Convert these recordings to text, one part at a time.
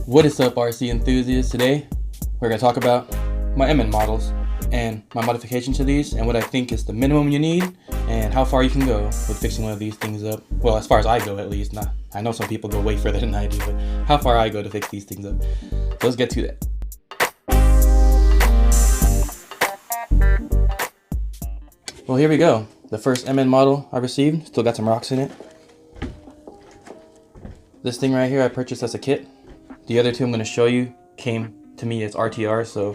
What is up, RC enthusiasts? Today we're going to talk about my MN models and my modification to these and what I think is the minimum you need and how far you can go with fixing one of these things up. Well, as far as I go, at least. Not, I know some people go way further than I do, but how far I go to fix these things up. So let's get to that. Well, here we go. The first MN model I received, still got some rocks in it. This thing right here I purchased as a kit. The other two I'm going to show you came to me as RTR, so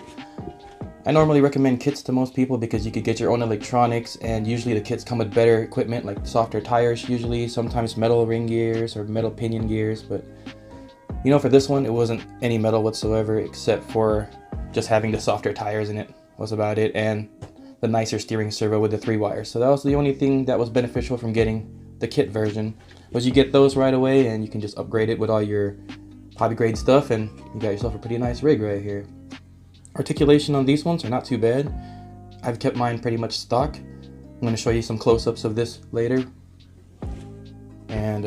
I normally recommend kits to most people because you could get your own electronics, and usually the kits come with better equipment like softer tires usually, sometimes metal ring gears or metal pinion gears, but you know, for this one it wasn't any metal whatsoever except for just having the softer tires in it was about it, and the nicer steering servo with the 3 wires. So that was the only thing that was beneficial from getting the kit version, was you get those right away and you can just upgrade it with all your hobby grade stuff and you got yourself a pretty nice rig right here. Articulation on these ones are not too bad. I've kept mine pretty much stock. I'm going to show you some close-ups of this later. And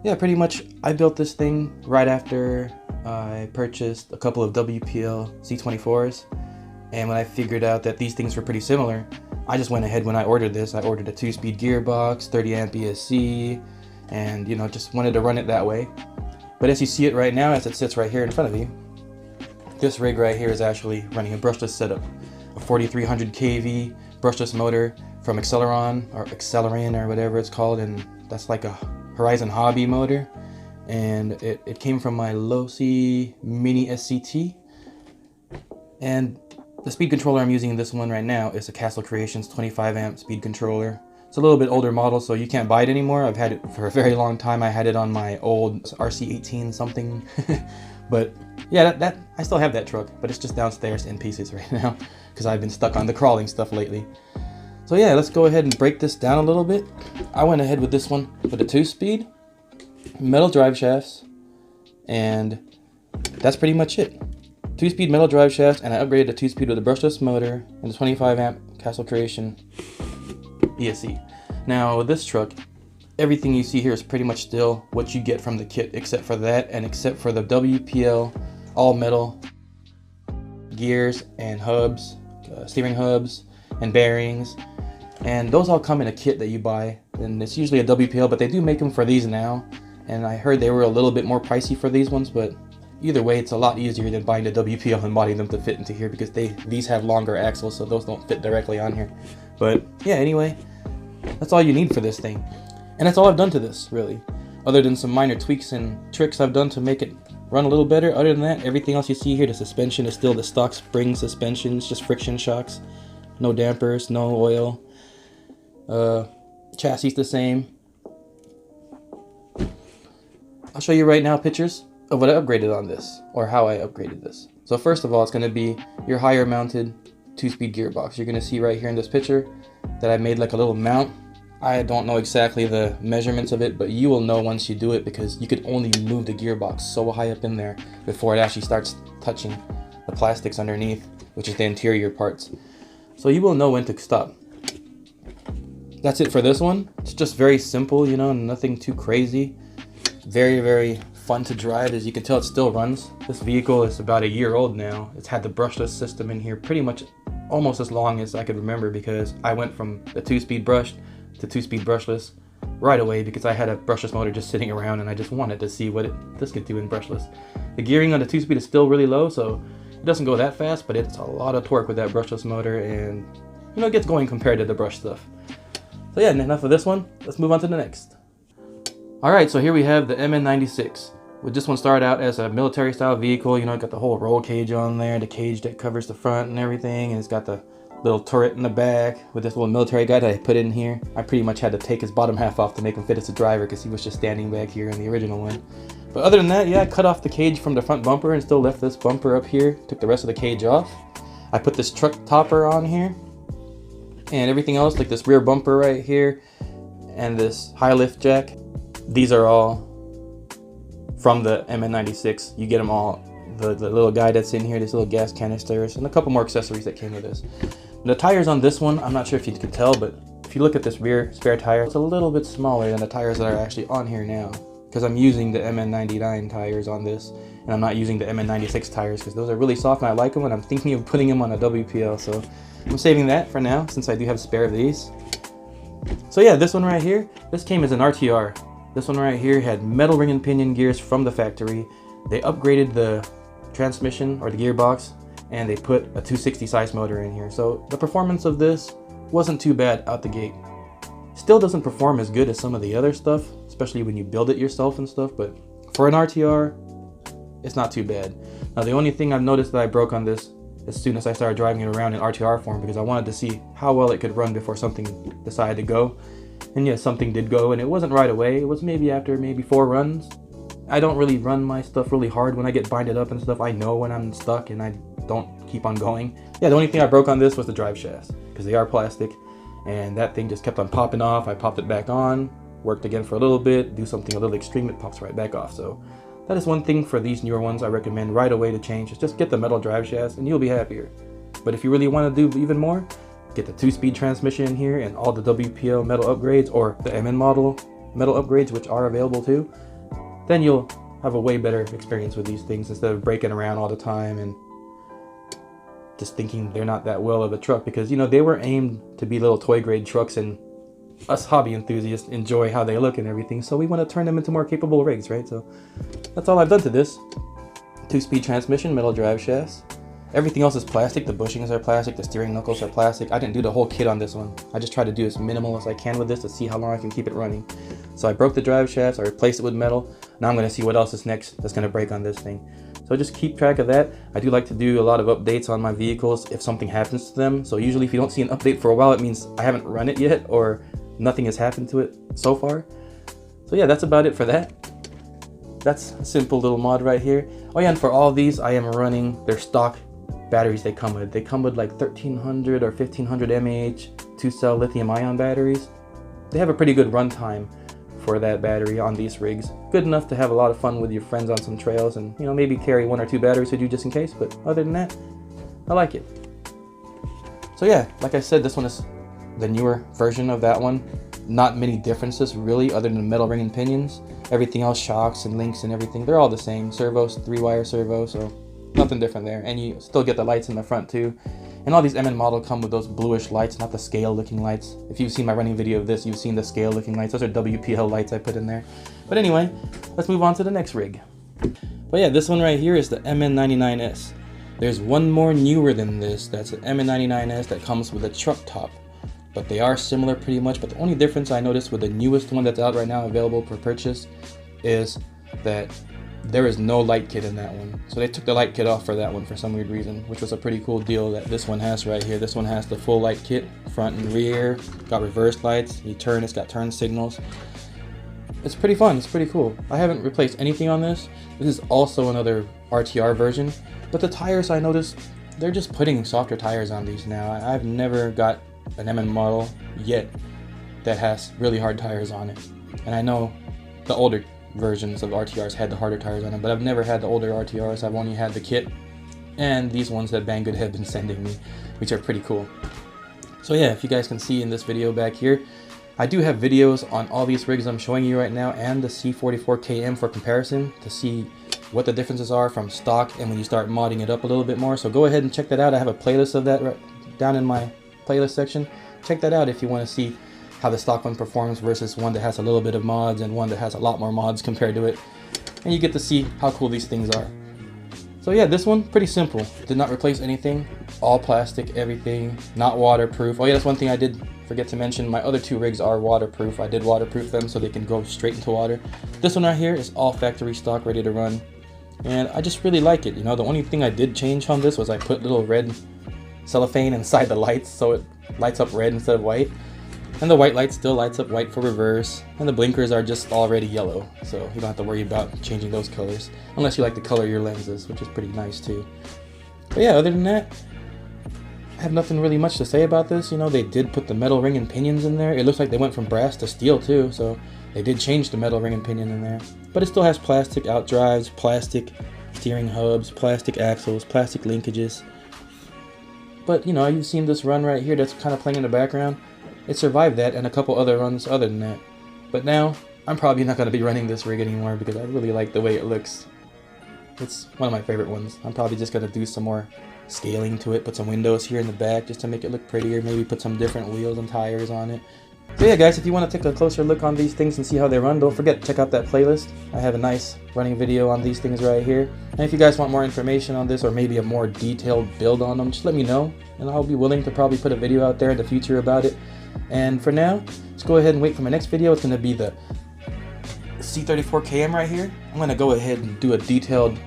yeah, pretty much I built this thing right after I purchased a couple of WPL C24s. And when I figured out that these things were pretty similar, I just went ahead when I ordered this. I ordered a 2-speed gearbox, 30 amp ESC, and you know, just wanted to run it that way. But as you see it right now, as it sits right here in front of you, this rig right here is actually running a brushless setup. A 4300 kV brushless motor from Acceleron or whatever it's called, and that's like a Horizon Hobby motor. And it came from my LAKEY Mini SCT. And the speed controller I'm using in this one right now is a Castle Creations 25 amp speed controller. It's a little bit older model, so you can't buy it anymore. I've had it for a very long time. I had it on my old RC18 something. But yeah, that I still have that truck, but it's just downstairs in pieces right now because I've been stuck on the crawling stuff lately. So yeah, let's go ahead and break this down a little bit. I went ahead with this one with a 2-speed, metal drive shafts, and that's pretty much it. 2-speed metal drive shafts, and I upgraded to 2-speed with a brushless motor and the 25 amp Castle Creation ESC. Now with this truck, everything you see here is pretty much still what you get from the kit, except for that, and except for the WPL all metal gears and hubs, steering hubs and bearings, and those all come in a kit that you buy, and it's usually a WPL, but they do make them for these now, and I heard they were a little bit more pricey for these ones, but either way, it's a lot easier than buying the WPL and modding them to fit into here because these have longer axles, so those don't fit directly on here. But yeah, anyway, that's all you need for this thing. And that's all I've done to this, really. Other than some minor tweaks and tricks I've done to make it run a little better. Other than that, everything else you see here, the suspension is still the stock spring suspension. It's just friction shocks. No dampers, no oil. Chassis the same. I'll show you right now pictures of what I upgraded on this, or how I upgraded this. So first of all, it's going to be your higher mounted 2-speed gearbox. You're going to see right here in this picture that I made like a little mount. I don't know exactly the measurements of it, but you will know once you do it because you could only move the gearbox so high up in there before it actually starts touching the plastics underneath, which is the interior parts. So you will know when to stop. That's it for this one. It's just very simple, you know, nothing too crazy. Very, very fun to drive. As you can tell, it still runs. This vehicle is about a year old now. It's had the brushless system in here pretty much almost as long as I could remember, because I went from the 2-speed brushed to 2-speed brushless right away because I had a brushless motor just sitting around and I just wanted to see what this could do in brushless. The gearing on the 2-speed is still really low, so it doesn't go that fast, but it's a lot of torque with that brushless motor, and you know, it gets going compared to the brush stuff. So yeah, enough of this one. Let's move on to the next. Alright, so here we have the MN96. With this one started out as a military style vehicle. You know, it got the whole roll cage on there, the cage that covers the front and everything, and it's got the little turret in the back with this little military guy that I put in here. I pretty much had to take his bottom half off to make him fit as a driver because he was just standing back here in the original one. But other than that, yeah, I cut off the cage from the front bumper and still left this bumper up here. Took the rest of the cage off. I put this truck topper on here, and everything else, like this rear bumper right here and this high lift jack, these are all from the MN96. You get them all. The little guy that's in here, this little gas canisters, and a couple more accessories that came with this. The tires on this one, I'm not sure if you could tell, but if you look at this rear spare tire, it's a little bit smaller than the tires that are actually on here now, because I'm using the MN99 tires on this, and I'm not using the MN96 tires because those are really soft and I like them, and I'm thinking of putting them on a WPL, so I'm saving that for now since I do have a spare of these. So yeah, this one right here, this came as an RTR. This one right here had metal ring and pinion gears from the factory. They upgraded the transmission or the gearbox, and they put a 260 size motor in here. So the performance of this wasn't too bad out the gate. Still doesn't perform as good as some of the other stuff, especially when you build it yourself and stuff, but for an RTR, it's not too bad. Now the only thing I've noticed that I broke on this as soon as I started driving it around in RTR form, because I wanted to see how well it could run before something decided to go. And yes, something did go, and it wasn't right away. It was maybe after 4 runs. I don't really run my stuff really hard when I get binded up and stuff. I know when I'm stuck and I don't keep on going. Yeah, the only thing I broke on this was the drive shafts, because they are plastic, and that thing just kept on popping off. I popped it back on, worked again for a little bit, do something a little extreme, it pops right back off. So that is one thing for these newer ones I recommend right away to change, is just get the metal drive shafts and you'll be happier. But if you really want to do even more, get the 2-speed transmission in here and all the WPL metal upgrades, or the MN model metal upgrades, which are available too. Then you'll have a way better experience with these things instead of breaking around all the time and just thinking they're not that well of a truck, because, you know, they were aimed to be little toy grade trucks, and us hobby enthusiasts enjoy how they look and everything, so we want to turn them into more capable rigs, right? So that's all I've done to this. 2-speed transmission, metal drive shafts. Everything else is plastic. The bushings are plastic, the steering knuckles are plastic. I didn't do the whole kit on this one. I just tried to do as minimal as I can with this to see how long I can keep it running. So I broke the drive shafts, I replaced it with metal. Now I'm going to see what else is next that's going to break on this thing. So just keep track of that. I do like to do a lot of updates on my vehicles if something happens to them. So usually if you don't see an update for a while, it means I haven't run it yet or nothing has happened to it so far. So yeah, that's about it for that. That's a simple little mod right here. Oh yeah, and for all these, I am running their stock batteries they come with. They come with like 1300 or 1500 mAh 2-cell lithium ion batteries. They have a pretty good runtime for that battery on these rigs. Good enough to have a lot of fun with your friends on some trails, and, you know, maybe carry 1 or 2 batteries with you just in case, but other than that, I like it. So yeah, like I said, this one is the newer version of that one. Not many differences really, other than the metal ring and pinions. Everything else, shocks and links and everything, they're all the same. Servos, 3-wire servo, so nothing different there. And you still get the lights in the front too. And all these MN model come with those bluish lights, not the scale looking lights. If you've seen my running video of this, you've seen the scale looking lights. Those are WPL lights I put in there. But anyway, let's move on to the next rig. But yeah, this one right here is the MN99s. There's one more newer than this. That's an MN99s that comes with a truck top. But they are similar pretty much. But the only difference I noticed with the newest one that's out right now available for purchase is that there is no light kit in that one. So they took the light kit off for that one for some weird reason, which was a pretty cool deal that this one has right here. This one has the full light kit, front and rear, got reverse lights, you turn, it's got turn signals. It's pretty fun, it's pretty cool. I haven't replaced anything on this. This is also another RTR version, but the tires, I noticed, they're just putting softer tires on these now. I've never got an MN model yet that has really hard tires on it. And I know the older versions of RTRs had the harder tires on them, but I've never had the older RTRs. I've only had the kit and these ones that Banggood have been sending me, which are pretty cool. So yeah, if you guys can see in this video back here, I do have videos on all these rigs I'm showing you right now and the C44KM for comparison to see what the differences are from stock and when you start modding it up a little bit more. So go ahead and check that out. I have a playlist of that right down in my playlist section. Check that out if you want to see how the stock one performs versus one that has a little bit of mods and one that has a lot more mods compared to it. And you get to see how cool these things are. So yeah, this one, pretty simple. Did not replace anything. All plastic, everything. Not waterproof. Oh yeah, that's one thing I did forget to mention. My other 2 rigs are waterproof. I did waterproof them so they can go straight into water. This one right here is all factory stock, ready to run. And I just really like it. You know, the only thing I did change on this was I put little red cellophane inside the lights so it lights up red instead of white. And the white light still lights up white for reverse, and the blinkers are just already yellow, so you don't have to worry about changing those colors, unless you like to color your lenses, which is pretty nice too. But yeah, other than that, I have nothing really much to say about this. You know, they did put the metal ring and pinions in there. It looks like they went from brass to steel too, so they did change the metal ring and pinion in there. But it still has plastic outdrives, plastic steering hubs, plastic axles, plastic linkages. But you know, you've seen this run right here that's kind of playing in the background. It survived that and a couple other runs other than that. But now, I'm probably not going to be running this rig anymore because I really like the way it looks. It's one of my favorite ones. I'm probably just gonna do some more scaling to it, put some windows here in the back just to make it look prettier, maybe put some different wheels and tires on it. So yeah guys, if you want to take a closer look on these things and see how they run, don't forget to check out that playlist. I have a nice running video on these things right here. And if you guys want more information on this or maybe a more detailed build on them, just let me know and I'll be willing to probably put a video out there in the future about it. And for now, let's go ahead and wait for my next video. It's going to be the C34KM right here. I'm going to go ahead and do a detailed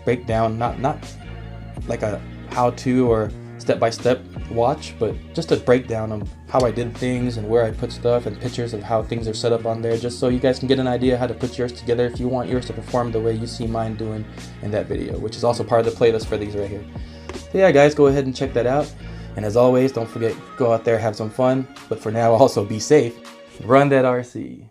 breakdown, not like a how-to or step-by-step watch, but just a breakdown of how I did things and where I put stuff and pictures of how things are set up on there, just so you guys can get an idea how to put yours together if you want yours to perform the way you see mine doing in that video, which is also part of the playlist for these right here. So yeah guys, go ahead and check that out, and as always, don't forget, go out there, have some fun, but for now also be safe, run that RC.